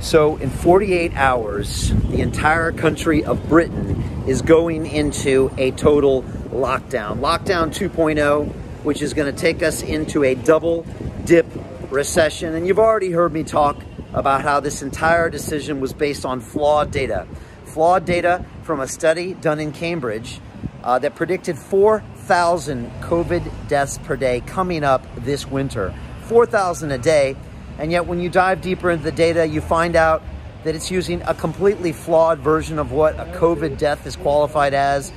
So in 48 hours, the entire country of Britain is going into a total lockdown. Lockdown 2.0, which is going to take us into a double dip recession. And you've already heard me talk about how this entire decision was based on flawed data. Flawed data from a study done in Cambridge that predicted 4,000 COVID deaths per day coming up this winter. 4,000 a day. And yet when you dive deeper into the data, you find out that it's using a completely flawed version of what a COVID death is qualified as,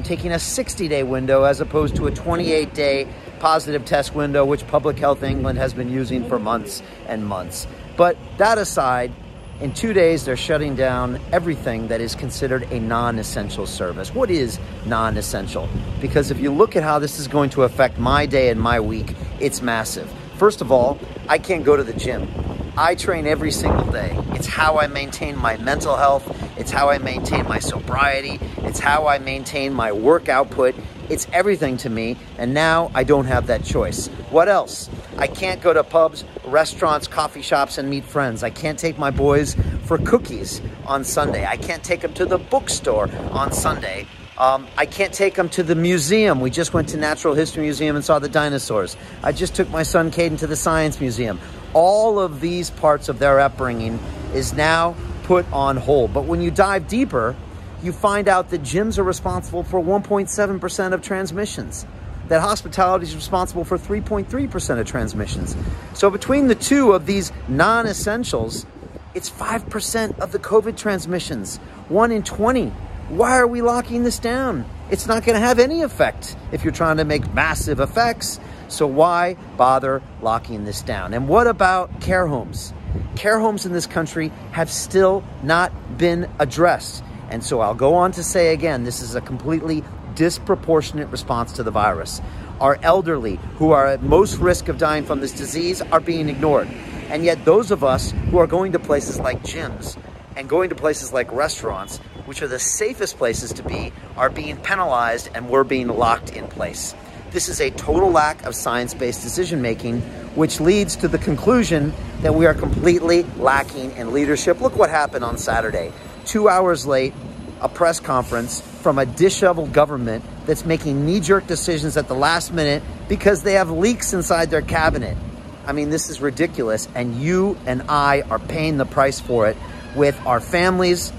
taking a 60-day window as opposed to a 28-day positive test window, which Public Health England has been using for months and months. But that aside, in 2 days, they're shutting down everything that is considered a non-essential service. What is non-essential? Because if you look at how this is going to affect my day and my week, it's massive. First of all, I can't go to the gym. I train every single day. It's how I maintain my mental health. It's how I maintain my sobriety. It's how I maintain my work output. It's everything to me, and now I don't have that choice. What else? I can't go to pubs, restaurants, coffee shops, and meet friends. I can't take my boys for cookies on Sunday. I can't take them to the bookstore on Sunday. I can't take them to the museum. We just went to Natural History Museum and saw the dinosaurs. I just took my son Caden to the Science Museum. All of these parts of their upbringing is now put on hold. But when you dive deeper, you find out that gyms are responsible for 1.7% of transmissions, that hospitality is responsible for 3.3% of transmissions. So between the two of these non-essentials, it's 5% of the COVID transmissions, 1 in 20. Why are we locking this down? It's not going to have any effect if you're trying to make massive effects. So why bother locking this down? And what about care homes? Care homes in this country have still not been addressed. And so I'll go on to say again, this is a completely disproportionate response to the virus. Our elderly, who are at most risk of dying from this disease, are being ignored. And yet those of us who are going to places like gyms and going to places like restaurants, which are the safest places to be, are being penalized, and we're being locked in place. This is a total lack of science-based decision-making, which leads to the conclusion that we are completely lacking in leadership. Look what happened on Saturday. 2 hours late, a press conference from a disheveled government that's making knee-jerk decisions at the last minute because they have leaks inside their cabinet. I mean, this is ridiculous, and you and I are paying the price for it with our families,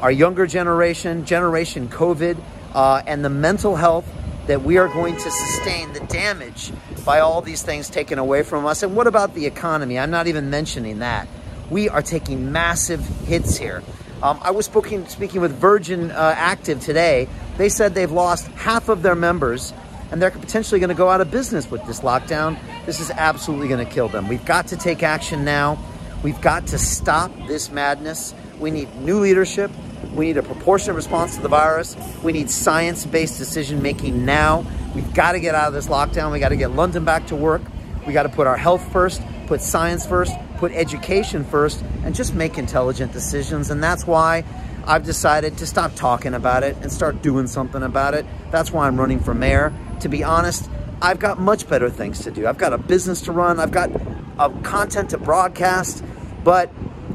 our younger generation, Generation COVID, and the mental health that we are going to sustain the damage by all these things taken away from us. And what about the economy? I'm not even mentioning that. We are taking massive hits here. I was speaking with Virgin Active today. They said they've lost half of their members, and they're potentially going to go out of business with this lockdown. This is absolutely going to kill them. We've got to take action now. We've got to stop this madness. We need new leadership. We need a proportionate response to the virus. We need science-based decision-making now. We've got to get out of this lockdown. We got to get London back to work. We got to put our health first, put science first, put education first, and just make intelligent decisions. And that's why I've decided to stop talking about it and start doing something about it. That's why I'm running for mayor. To be honest, I've got much better things to do. I've got a business to run. I've got content to broadcast, but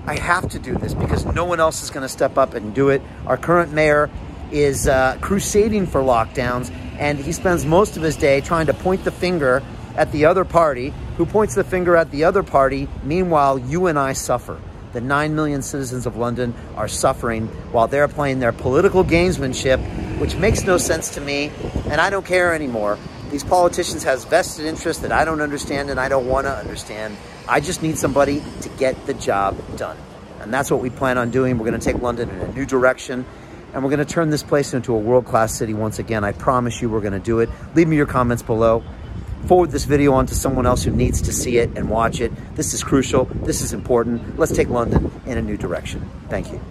I have to do this because no one else is going to step up and do it. Our current mayor is crusading for lockdowns, and he spends most of his day trying to point the finger at the other party, who points the finger at the other party. Meanwhile, you and I suffer. The 9 million citizens of London are suffering while they're playing their political gamesmanship, which makes no sense to me, and I don't care anymore. These politicians have vested interests that I don't understand and I don't want to understand. I just need somebody to get the job done. And that's what we plan on doing. We're going to take London in a new direction, and we're going to turn this place into a world-class city once again. I promise you we're going to do it. Leave me your comments below. Forward this video on to someone else who needs to see it and watch it. This is crucial. This is important. Let's take London in a new direction. Thank you.